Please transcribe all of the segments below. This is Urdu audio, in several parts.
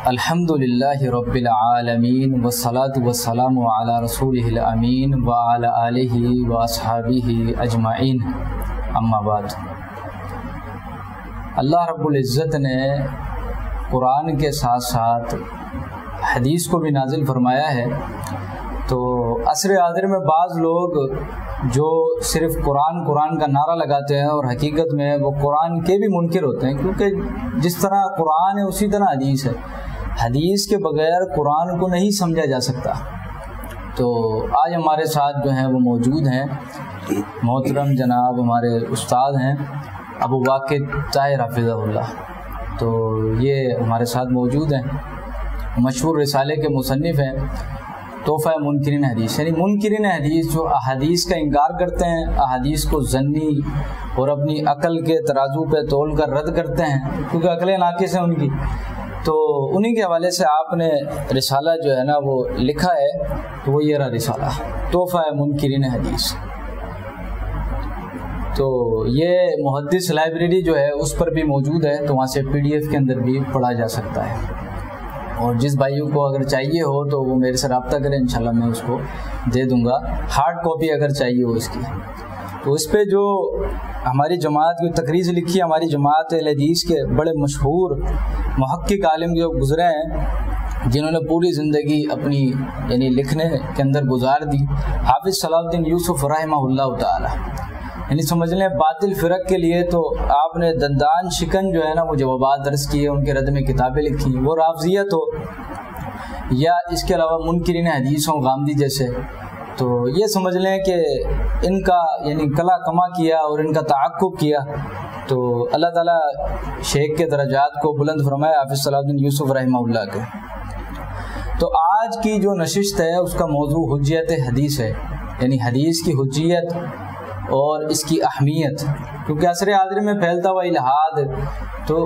الحمدللہ رب العالمین والصلاة والسلام علی رسولہ الامین وعلی آلہ واصحابہ اجمعین، اما بعد۔ اللہ رب العزت نے قرآن کے ساتھ ساتھ حدیث کو بھی نازل فرمایا ہے، تو عصر حاضر میں بعض لوگ جو صرف قرآن کا نعرہ لگاتے ہیں اور حقیقت میں وہ قرآن کے بھی منکر ہوتے ہیں، کیونکہ جس طرح قرآن ہے اسی طرح حدیث ہے۔ حدیث کے بغیر قرآن کو نہیں سمجھا جا سکتا۔ تو آج ہمارے ساتھ جو ہیں وہ موجود ہیں محترم جناب ہمارے استاد ہیں ابو واقد طاہر حفظہ اللہ، تو یہ ہمارے ساتھ موجود ہیں۔ مشہور رسالے کے مصنف ہیں تحفہ منکرین حدیث، یعنی منکرین حدیث جو احادیث کا انکار کرتے ہیں، احادیث کو ظنی اور اپنی عقل کے ترازو پہ تول کر رد کرتے ہیں، کیونکہ عقلیں ناقص ہیں ان کی۔ تو انہی کے حوالے سے آپ نے رسالہ جو ہے نا وہ لکھا ہے، تو وہ یہ رہا رسالہ تحفہ منکرین حدیث۔ تو یہ محدث لائبریری جو ہے اس پر بھی موجود ہے، تو وہاں سے PDF کے اندر بھی پڑھا جا سکتا ہے، اور جس بھائیوں کو اگر چاہیے ہو تو وہ میرے سے رابطہ کریں، انشاءاللہ میں اس کو دے دوں گا، ہارڈ کاپی اگر چاہیے ہو اس کی۔ تو اس پہ جو ہماری جماعت کی تقریر لکھی، ہماری جماعت اہل حدیث کے بڑے مشہور محقق عالم جو گزرے ہیں، جنہوں نے پوری زندگی اپنی یعنی لکھنے کے اندر گزار دی، حافظ صلاح الدین یوسف رحمہ اللہ تعالی، یعنی سمجھ لیں باطل فرق کے لیے تو آپ نے دندان شکن جو ہے نا وہ جوابات درس کیے، ان کے رد میں کتابیں لکھی، وہ رافضیت ہو یا اس کے علاوہ منکرین حدیث ہوں غامدی جیسے، تو یہ سمجھ لیں کہ ان کا یعنی کلا کما کیا اور ان کا تعاقب کیا، تو اللہ تعالیٰ شیخ کے درجات کو بلند فرمائے حافظ صلاح الدین یوسف رحمہ اللہ کے۔ تو آج کی جو نشست ہے اس کا موضوع حجیت حدیث ہے، یعنی حدیث کی حجیت اور اس کی اہمیت، کیونکہ عصر حاضر میں پھیلتا ہوا الہاد، تو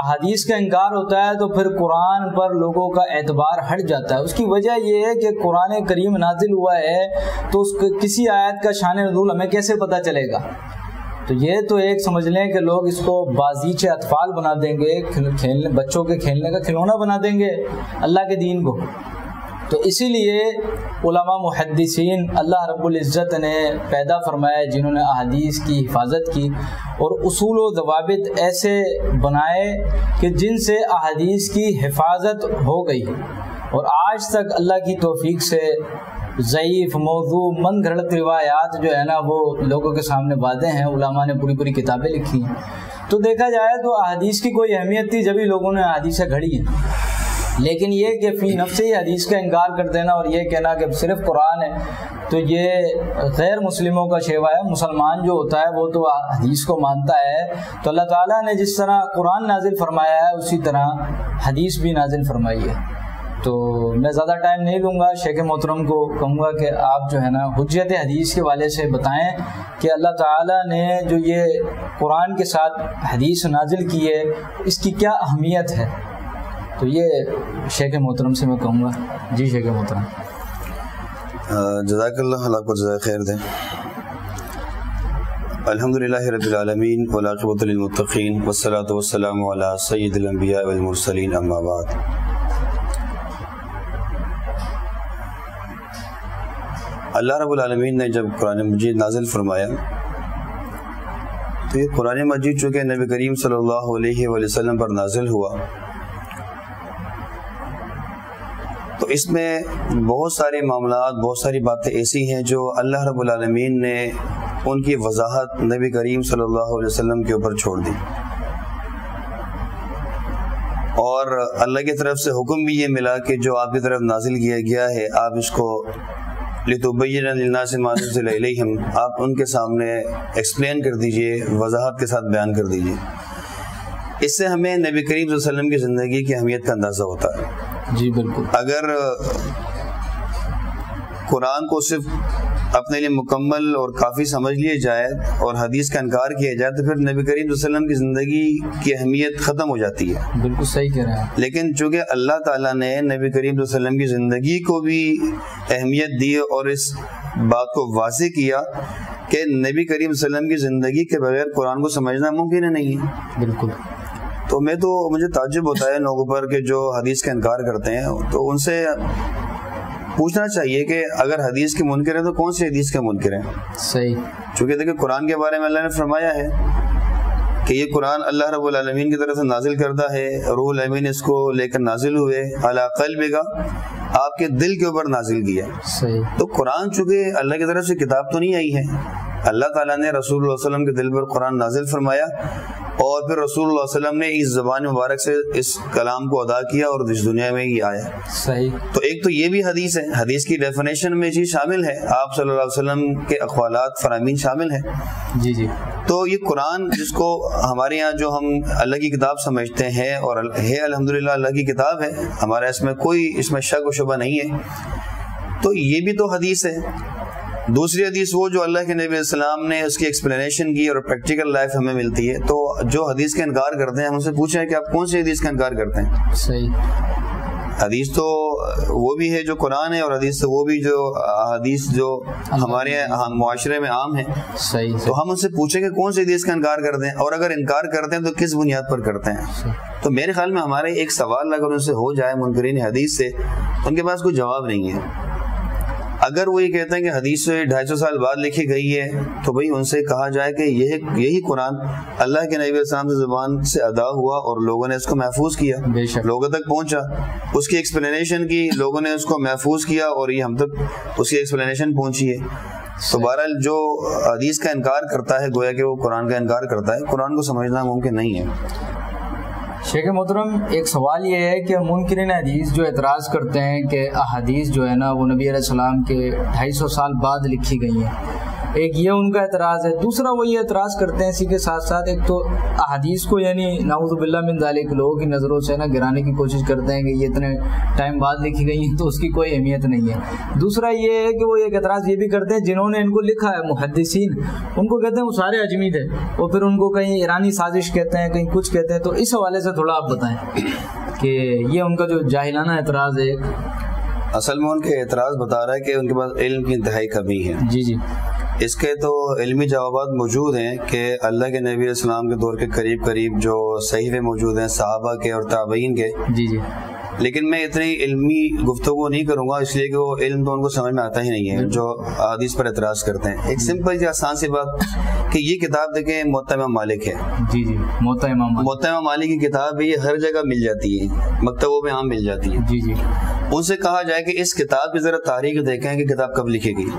احادیث کا انکار ہوتا ہے تو پھر قرآن پر لوگوں کا اعتبار ہٹ جاتا ہے۔ اس کی وجہ یہ ہے کہ قرآن کریم نازل ہوا ہے تو اس کسی آیت کا شان نزول ہمیں کیسے پتہ چلے گا؟ تو یہ تو ایک سمجھ لیں کہ لوگ اس کو بازیچ اطفال بنا دیں گے، بچوں کے کھیلنے کا کھلونا بنا دیں گے اللہ کے دین کو۔ تو اسی لیے علماء محدثین اللہ رب العزت نے پیدا فرمایا جنہوں نے احادیث کی حفاظت کی اور اصول و ضوابط ایسے بنائے کہ جن سے احادیث کی حفاظت ہو گئی، اور آج تک اللہ کی توفیق سے ضعیف موضوع من گھڑت روایات جو ہے نا وہ لوگوں کے سامنے واضح ہیں، علماء نے پوری کتابیں لکھی ہیں۔ تو دیکھا جائے تو احادیث کی کوئی اہمیت تھی جبھی لوگوں نے احادیثیں گھڑی ہیں، لیکن یہ کہ فی نفس ہی حدیث کا انکار کر دینا اور یہ کہنا کہ صرف قرآن ہے، تو یہ غیر مسلموں کا شیوا ہے۔ مسلمان جو ہوتا ہے وہ تو حدیث کو مانتا ہے، تو اللہ تعالیٰ نے جس طرح قرآن نازل فرمایا ہے اسی طرح حدیث بھی نازل فرمائی ہے۔ تو میں زیادہ ٹائم نہیں لوں گا، شیخ محترم کو کہوں گا کہ آپ جو ہے نا حجیت حدیث کے والے سے بتائیں کہ اللہ تعالیٰ نے جو یہ قرآن کے ساتھ حدیث نازل کی ہے اس کی کیا اہمیت ہے۔ تو یہ شیخ محترم سے میں کہوں گا۔ جی شیخ محترم۔ جزاک اللہ، اللہ کو جزائے خیر دیں۔ الحمدللہ رب العالمین والعاقبۃ للمتقین والصلاۃ والسلام علی سید الانبیاء والمرسلین، اما بعد۔ اللہ رب العالمین نے جب قرآن مجید نازل فرمایا تو یہ قرآن مجید چونکہ نبی کریم صلی اللہ علیہ وآلہ وسلم پر نازل ہوا، تو اس میں بہت سارے معاملات، بہت ساری باتیں ایسی ہیں جو اللہ رب العالمین نے ان کی وضاحت نبی کریم صلی اللہ علیہ وسلم کے اوپر چھوڑ دی، اور اللہ کی طرف سے حکم بھی یہ ملا کہ جو آپ کی طرف نازل کیا گیا ہے آپ اس کو لِتُبَيِّنَ لِلنَّاسِ مَا نُزِّلَ إِلَيْهِمْ، آپ ان کے سامنے ایکسپلین کر دیجئے، وضاحت کے ساتھ بیان کر دیجئے۔ اس سے ہمیں نبی کریم صلی اللہ علیہ وسلم کی زندگی کی اہمیت کا اندازہ ہوتا ہے۔ جی بالکل۔ اگر قرآن کو صرف اپنے لیے مکمل اور کافی سمجھ لیے جائے اور حدیث کا انکار کیا جائے تو پھر نبی کریم صلی اللہ علیہ وسلم کی زندگی کی اہمیت ختم ہو جاتی ہے۔ بالکل صحیح کہہ رہے ہیں۔ لیکن چونکہ اللہ تعالیٰ نے نبی کریم صلی اللہ علیہ وسلم کی زندگی کو بھی اہمیت دی اور اس بات کو واضح کیا کہ نبی کریم صلی اللہ علیہ وسلم کی زندگی کے بغیر قرآن کو سمجھنا ممکن نہیں ہے۔ بالکل۔ تو مجھے تعجب ہوتا ہے لوگوں پر کہ جو حدیث کا انکار کرتے ہیں، تو ان سے پوچھنا چاہیے کہ اگر حدیث کے منکر ہیں تو کون سی حدیث کے منکر ہیں؟ صحیح. چونکہ دیکھیں قرآن کے بارے میں اللہ نے فرمایا ہے کہ یہ قرآن اللہ رب العالمین کی طرف سے نازل کردہ ہے، روح الامین اس کو لے کر نازل ہوئے، علی قلبک، آپ کے دل کے اوپر نازل کیا. صحیح. تو قرآن چونکہ اللہ کی طرف سے کتاب تو نہیں آئی ہے، اللہ تعالیٰ نے رسول اللہ علیہ وسلم کے دل پر قرآن نازل فرمایا، اور پھر رسول اللہ علیہ وسلم نے اس زبان مبارک سے اس کلام کو ادا کیا اور اس دنیا میں یہ آیا. صحیح. تو ایک تو یہ بھی حدیث ہے، حدیث کی ڈیفینیشن میں چیز شامل ہے، آپ صلی اللہ علیہ وسلم کے اقوالات فرامین شامل ہیں. جی جی. تو یہ قرآن جس کو ہمارے یہاں جو ہم اللہ کی کتاب سمجھتے ہیں، اور ہے الحمدللہ اللہ کی کتاب ہے، ہمارا اس میں شک و شبہ نہیں ہے، تو یہ بھی تو حدیث ہے. دوسری حدیث وہ جو اللہ کے نبی علیہ السلام نے اس کی ایکسپلینیشن کی اور پریکٹیکل لائف ہمیں ملتی ہے. تو جو حدیث کا انکار کرتے ہیں ہم ان سے پوچھیں کہ آپ کون سی حدیث کا انکار کرتے ہیں؟ صحیح. حدیث تو وہ بھی ہے جو قرآن ہے، اور حدیث تو وہ بھی جو حدیث جو ہمارے معاشرے میں عام ہے. صحیح. تو ہم ان سے پوچھیں کہ کون سی حدیث کا انکار کرتے ہیں، اور اگر انکار کرتے ہیں تو کس بنیاد پر کرتے ہیں. تو میرے خیال میں ہمارے ایک سوال اگر ان سے ہو جائے منکرین حدیث سے، ان کے پاس کوئی جواب نہیں ہے. اگر وہ یہ کہتے ہیں کہ حدیث 250 سال بعد لکھی گئی ہے، تو بھئی ان سے کہا جائے کہ یہی قرآن اللہ کے نبی علیہ السلام کی زبان سے ادا ہوا اور لوگوں نے اس کو محفوظ کیا، لوگوں تک پہنچا، اس کی ایکسپلینیشن کی، لوگوں نے اس کو محفوظ کیا اور یہ ہم تک اس کی ایکسپلینیشن پہنچی ہے. تو بہرحال جو حدیث کا انکار کرتا ہے گویا کہ وہ قرآن کا انکار کرتا ہے. قرآن کو سمجھنا ممکن نہیں ہے. شیخ محترم، ایک سوال یہ ہے کہ منکرین حدیث جو اعتراض کرتے ہیں کہ احادیث جو ہے نا وہ نبی علیہ السلام کے 250 سال بعد لکھی گئی ہیں، ایک یہ ان کا اعتراض ہے. دوسرا وہ یہ اعتراض کرتے ہیں اسی کے ساتھ ساتھ، ایک تو احادیث کو یعنی نعوذ باللہ من ذالک لوگوں کی نظروں سے نا گرانے کی کوشش کرتے ہیں کہ یہ اتنے ٹائم بعد لکھی گئی ہیں تو اس کی کوئی اہمیت نہیں ہے. دوسرا یہ ہے کہ وہ ایک اعتراض یہ بھی کرتے ہیں جنہوں نے ان کو لکھا ہے محدثین، ان کو کہتے ہیں وہ سارے اجمی تھے، اور پھر ان کو کہیں ایرانی سازش کہتے ہیں، کہیں کچھ کہتے ہیں. تو اس حوالے سے تھوڑا آپ بتائیں کہ یہ ان کا جو جاہلانہ اعتراض ہے. اصل میں ان کے اعتراض بتا رہا ہے کہ ان کے پاس علم کی انتہائی کمی ہے. جی جی. اس کے تو علمی جوابات موجود ہیں کہ اللہ کے نبی علیہ السلام کے دور کے قریب جو صحیفے موجود ہیں صحابہ کے اور تابعین کے. جی جی. لیکن میں اتنی علمی گفتگو نہیں کروں گا، اس لیے کہ وہ علم تو ان کو سمجھ میں آتا ہی نہیں ہے جو حدیث پر اعتراض کرتے ہیں. ایک سمپل سی آسان سی بات کہ یہ کتاب دیکھیں موطا امام مالک ہے. جی جی. موطا امام مالک کی کتاب ہے، یہ ہر جگہ مل جاتی ہے، مکتبوں میں عام مل جاتی ہے. جی جی. ان سے کہا جائے کہ اس کتاب کی ذرا تاریخ دیکھیں کہ کتاب کب لکھی گئی.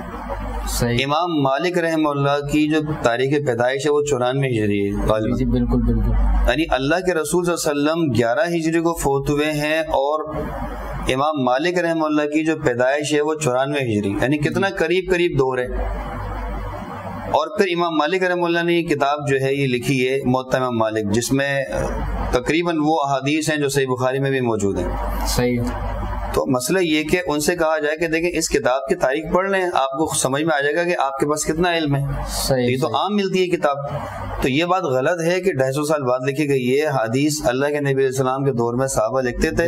امام مالک رحمہ اللہ کی جو تاریخ پیدائش ہے وہ 94 ہجری ہے. جی بالکل بالکل. یعنی اللہ کے رسول صلی اللہ علیہ وسلم 11 ہجری کو فوت ہوئے ہیں، اور امام مالک رحمہ اللہ کی جو پیدائش ہے وہ 94 ہجری، یعنی کتنا قریب دور ہے. اور پھر امام مالک رحمہ اللہ نے یہ کتاب جو ہے یہ لکھی ہے موطا امام مالک، جس میں تقریباً وہ احادیث ہیں جو صحیح بخاری میں بھی موجود ہیں. صحیح. تو مسئلہ یہ کہ ان سے کہا جائے کہ دیکھیں اس کتاب کی تاریخ پڑھ لیں، آپ کو سمجھ میں آ جائے گا کہ آپ کے پاس کتنا علم ہے. یہ تو عام ملتی ہے کتاب. تو یہ بات غلط ہے کہ 250 سال بعد لکھی گئی ہے. حدیث اللہ کے نبی علیہ السلام کے دور میں صحابہ لکھتے تھے،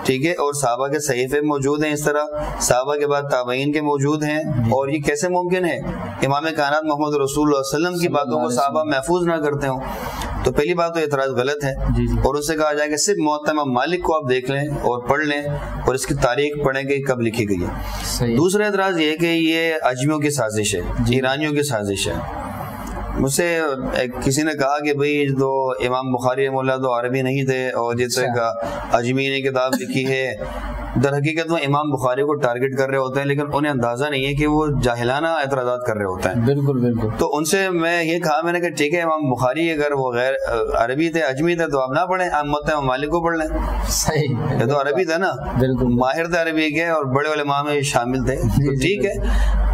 ٹھیک ہے، اور صحابہ کے صحیفے موجود ہیں، اس طرح صحابہ کے بعد تابعین کے موجود ہیں. اور یہ کیسے ممکن ہے امام کائنات محمد رسول اللہ علیہ وسلم کی باتوں کو صحابہ محفوظ نہ کرتے ہوں؟ تو پہلی بات تو اعتراض غلط ہے. اور اس سے کہا جائے کہ صرف موطا امام مالک کو آپ دیکھ لیں اور پڑھ لیں اور اس کی تاریخ پڑھیں کہ کب لکھی گئی ہے. دوسرا اعتراض یہ ہے کہ یہ اجمیوں کی سازش ہے، ایرانیوں کی سازش ہے. مجھ سے کسی نے کہا کہ بھئی تو امام بخاری رحمہ اللہ تو عربی نہیں تھے اور جس طرح کا اجمی نے کتاب لکھی ہے. در حقیقت وہ امام بخاری کو ٹارگٹ کر رہے ہوتے ہیں، لیکن انہیں اندازہ نہیں ہے کہ وہ جاہلانہ اعتراضات کر رہے ہوتے ہیں. بالکل بالکل. تو ان سے میں یہ کہا، میں نے کہا ٹھیک ہے امام بخاری اگر وہ غیر عربی تھے، اجمی تھے، تو آپ نہ پڑھیں، آپ موطا امام مالک کو پڑھ لیں. صحیح. یہ تو عربی تھا نا، بالکل ماہر تھے عربی کے اور بڑے علماء میں شامل تھے. تو ٹھیک ہے،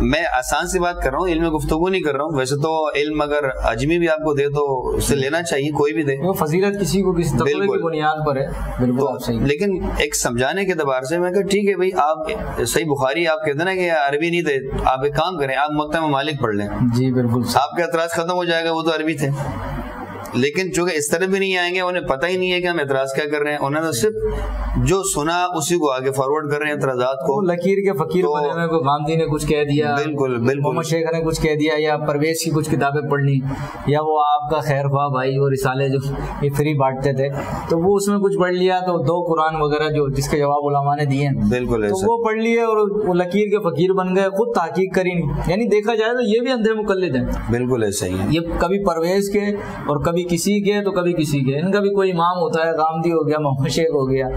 میں آسان سی بات کر رہا ہوں، علم گفتگو نہیں کر رہا ہوں. ویسے تو علم اگر اجمی بھی آپ کو دے تو اس سے لینا چاہیے، کوئی بھی دے. وہ فضیلت کسی کو کسی تقوی کی بنیاد پر ہے. بالکل. لیکن ایک سمجھانے کے اعتبار سے میں کہا ٹھیک ہے بھائی، آپ صحیح بخاری آپ کہتے ہیں نا کہ عربی نہیں تھے، آپ ایک کام کریں، آپ موطا امام مالک پڑھ لیں. جی بالکل. آپ کا اعتراض ختم ہو جائے گا، وہ تو عربی تھے. لیکن چونکہ اس طرح بھی نہیں آئیں گے, انہیں پتہ ہی نہیں ہے کہ ہم اعتراض کیا کر رہے ہیں, انہوں نے صرف جو سنا اسی کو آگے فارورڈ کر رہے ہیں اعتراضات کو. لکیر کے فقیر بنے ہوئے, کوئی غامدی نے کچھ کہہ دیا, بالکل محمد شیخ نے کچھ کہہ دیا, یا پرویز کی کچھ کتابیں پڑھ لی, یا وہ آپ کا خیر خواہ بھائی وہ رسالے جو یہ فری بانٹتے تھے تو وہ اس میں کچھ پڑھ لیا, تو 2 قرآن وغیرہ جو جس کے جواب علماء نے دیے ہیں بالکل تو وہ پڑھ لیے اور وہ لکیر کے فقیر بن گئے, خود تحقیق کری نہیں. یعنی دیکھا جائے تو یہ بھی اندھے مقلد ہیں. بالکل ایسا ہی ہے, یہ کبھی پرویز کے اور کبھی کسی کے تو کبھی کسی کے. ان کا بھی کوئی امام ہوتا ہے, غامدی ہو گیا, محمد شیخ ہو گیا,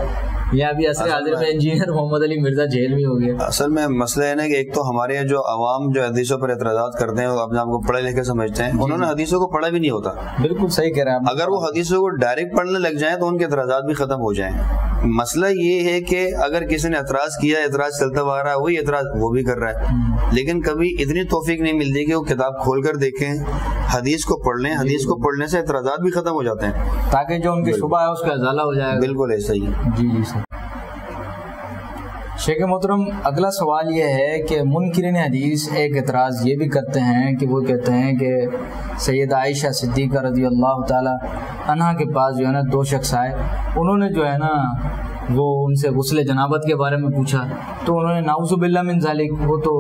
یا ابھی عصر حاضر میں انجینئر محمد علی مرزا جیلوی ہو گیا. اصل میں مسئلہ ہے نا کہ ایک تو ہمارے جو عوام جو حدیثوں پر اعتراضات کرتے ہیں وہ اپنے آپ کو پڑھے لکھے سمجھتے ہیں, انہوں نے حدیثوں کو پڑھا بھی نہیں ہوتا. بالکل صحیح کہہ رہے ہیں. اگر وہ حدیثوں کو ڈائریکٹ پڑھنے لگ جائیں تو ان کے اعتراضات بھی ختم ہو جائیں. مسئلہ یہ ہے کہ اگر کسی نے اعتراض کیا, اعتراض چلتا ہوا رہا ہے, وہی اعتراض وہ بھی کر رہا ہے, لیکن کبھی اتنی توفیق نہیں ملتی کہ وہ کتاب کھول کر دیکھیں, حدیث کو پڑھ لیں. حدیث کو پڑھنے سے اعتراضات بھی ختم ہو جاتے ہیں تاکہ جو ان کی شبہ ہے اس کا ازالہ ہو جائے. بالکل ایسا ہی ہے. جی جی سر. شیخ محترم اگلا سوال یہ ہے کہ منکرین حدیث ایک اعتراض یہ بھی کرتے ہیں کہ وہ کہتے ہیں کہ سیدہ عائشہ صدیقہ رضی اللہ تعالی عنہا کے پاس جو ہے نا 2 شخص آئے, انہوں نے جو ہے نا وہ ان سے غسل جنابت کے بارے میں پوچھا, تو انہوں نے نعوذ باللہ من ذالک, وہ تو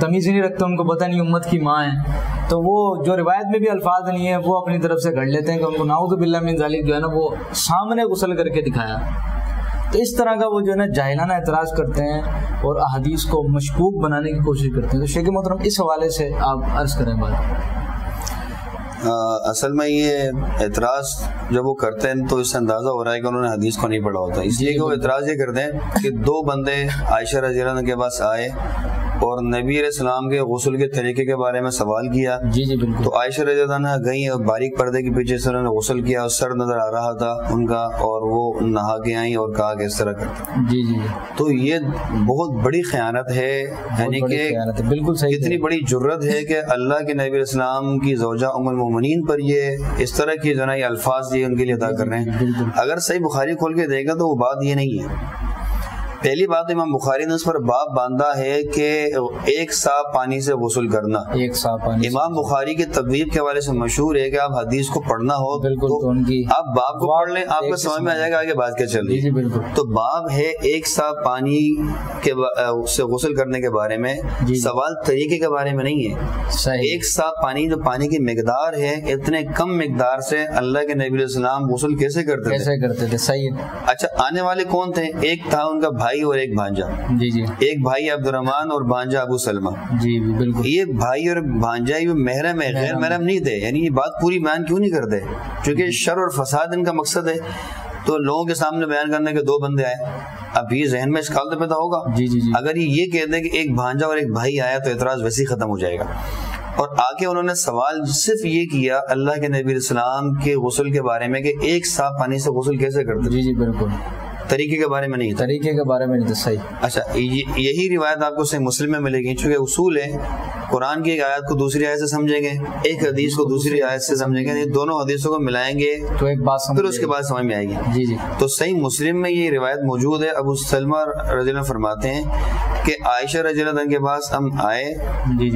تمیز ہی نہیں رکھتے, ان کو پتہ نہیں امت کی ماں ہے, تو وہ جو روایت میں بھی الفاظ نہیں ہے وہ اپنی طرف سے گھڑ لیتے ہیں کہ ان کو نعوذ باللہ من ذالک جو ہے نا وہ سامنے غسل کر کے دکھایا. تو اس طرح کا وہ جو ہے نا جاہلانہ اعتراض کرتے ہیں اور احادیث کو مشکوک بنانے کی کوشش کرتے ہیں. تو شیخ محترم اس حوالے سے آپ عرض کریں بات. اصل میں یہ اعتراض جب وہ کرتے ہیں تو اس سے اندازہ ہو رہا ہے کہ انہوں نے حدیث کو نہیں پڑھا ہوتا, اس لیے کہ وہ اعتراض یہ کرتے ہیں کہ 2 بندے عائشہ رضی اللہ عنہ کے پاس آئے اور نبی علیہ السلام کے غسل کے طریقے کے بارے میں سوال کیا. جی جی بالکل. تو عائشہ رضی اللہ عنہ گئیں اور باریک پردے کے پیچھے سے انہوں نے غسل کیا, اور سر نظر آ رہا تھا ان کا, اور وہ نہا کے آئیں اور کہا کہ اس طرح کرتے. جی جی. تو یہ بہت بڑی خیانت ہے, یعنی کہ بالکل صحیح, اتنی بڑی جرت ہے کہ اللہ کے نبی علیہ السلام کی زوجہ ام المومنین پر یہ اس طرح کی جو ہے الفاظ یہ ان کے لیے ادا کر رہے ہیں. اگر صحیح بخاری کھول کے دیکھا تو وہ بات یہ نہیں ہے. پہلی بات امام بخاری نے اس پر باب باندھا ہے کہ 1 سا پانی سے غسل کرنا. 1 سا پانی. امام بخاری کے تبویب کے حوالے سے مشہور ہے کہ آپ حدیث کو پڑھنا ہو تو آپ باب کو پڑھ لیں, آپ کو سمجھ میں آ جائے گا آگے بات کیا چل رہی ہے. تو باب ہے 1 سا پانی کے سے غسل کرنے کے بارے میں, سوال طریقے کے بارے میں نہیں ہے. 1 سا پانی جو پانی کی مقدار ہے, اتنے کم مقدار سے اللہ کے نبی علیہ السلام غسل کیسے کرتے تھے. صحیح ہے. اچھا, آنے والے کون تھے؟ ایک تھا ان کا بھائی اور ایک بھانجا. جی جی. ایک بھائی عبد الرحمن اور بھانجا ابو سلمہ. جی بالکل. یہ بھائی اور بھانجا یہ محرم ہے, غیر محرم نہیں تھے. یعنی یہ بات پوری بیان کیوں نہیں کرتے؟ کیونکہ شر اور فساد ان کا مقصد ہے, تو لوگوں کے سامنے بیان کرنے کے 2 بندے آئے. اب یہ ذہن میں اشکال تو پیدا ہوگا. جی جی. اگر یہ کہتے ہیں کہ ایک بھانجا اور ایک بھائی آیا تو اعتراض ویسے ہی ختم ہو جائے گا. اور آگے انہوں نے سوال صرف یہ کیا اللہ کے نبی علیہ السلام کے غسل کے بارے میں کہ 1 سا پانی سے غسل کیسے کرتے. جی جی بالکل. طریقے کے بارے میں نہیں, طریقے کے بارے میں نہیں. صحیح. اچھا, یہی روایت آپ کو صحیح مسلم میں ملے گی, چونکہ اصول ہے قرآن کی ایک آیت کو دوسری آیت سے سمجھیں گے, ایک حدیث کو دوسری آیت سے سمجھیں گے, دونوں حدیثوں کو ملائیں گے تو ایک بات پھر اس کے بعد سمجھ میں آئے گی. جی جی. تو صحیح مسلم میں یہ روایت موجود ہے. ابو سلمہ رضی اللہ عنہ فرماتے ہیں کہ عائشہ رضی اللہ عنہ کے پاس ہم آئے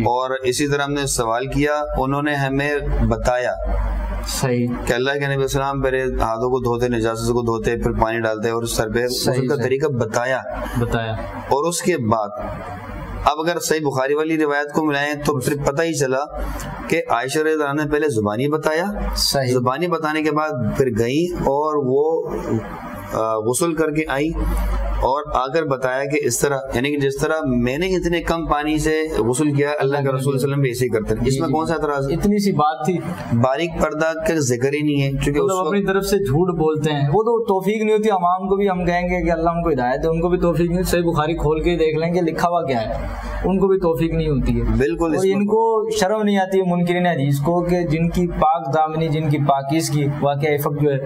اور اسی طرح ہم نے سوال کیا, انہوں نے ہمیں بتایا صحیح کہ اللہ کے نبی علیہ السلام پہلے ہاتھوں کو دھوتے, نجاست کو دھوتے, پھر پانی ڈالتے اور سر پہ غسل کا طریقہ بتایا. اور اس کے بعد اب اگر صحیح بخاری والی روایت کو ملائیں تو پھر پتہ ہی چلا کہ عائشہ رضی اللہ عنہ نے پہلے زبانی بتایا, زبانی بتانے کے بعد پھر گئیں اور وہ غسل کر کے آئی اور آ کر بتایا کہ اس طرح, یعنی کہ جس طرح میں نے اتنے کم پانی سے غسل کیا اللہ کے رسول صلی اللہ علیہ وسلم بھی ایسے ہی کرتے ہیں. اس میں کون سا اعتراض ہے؟ اتنی سی بات تھی, باریک پردہ کا ذکر ہی نہیں ہے, کیونکہ اپنی طرف سے جھوٹ بولتے ہیں. وہ تو توفیق نہیں ہوتی عوام کو بھی. ہم کہیں گے کہ اللہ ان کو ہدایت ہے, ان کو بھی توفیق نہیں. صحیح بخاری کھول کے دیکھ لیں گے لکھا ہوا کیا ہے, ان کو بھی توفیق نہیں ہوتی ہے. بالکل. ان کو شرم نہیں آتی ہے منکرین حدیث کو کہ جن کی پاک دامنی, جن کی پاکیزگی واقعہ افق جو ہے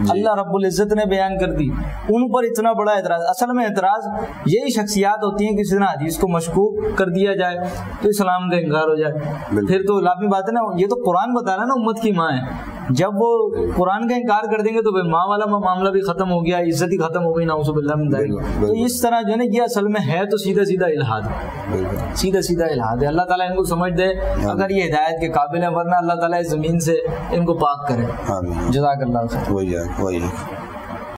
اللہ رب العزت نے بیان کر دی, ان پر اتنا بڑا اعتراض. اصل میں اعتراض یہی شخصیات ہوتی ہیں کہ کسی نے حدیث کو مشکوک کر دیا جائے تو اسلام کا انکار ہو جائے. پھر تو لازمی بات ہے نا, یہ تو قرآن بتا رہا ہے نا امت کی ماں ہے, جب وہ قرآن کا انکار کر دیں گے تو پھر ماں والا معاملہ بھی ختم ہو گیا, عزت ہی ختم ہو گئی, نعوذ باللہ من ذالک. تو اس طرح جو ہے نا یہ اصل میں ہے تو سیدھا سیدھا الحاد ہے, سیدھا سیدھا الحاد ہے. اللہ تعالیٰ ان کو سمجھ دے اگر یہ ہدایت کے قابل ہیں, ورنہ اللہ تعالیٰ زمین سے ان کو پاک کرے. جزاک اللہ خیر.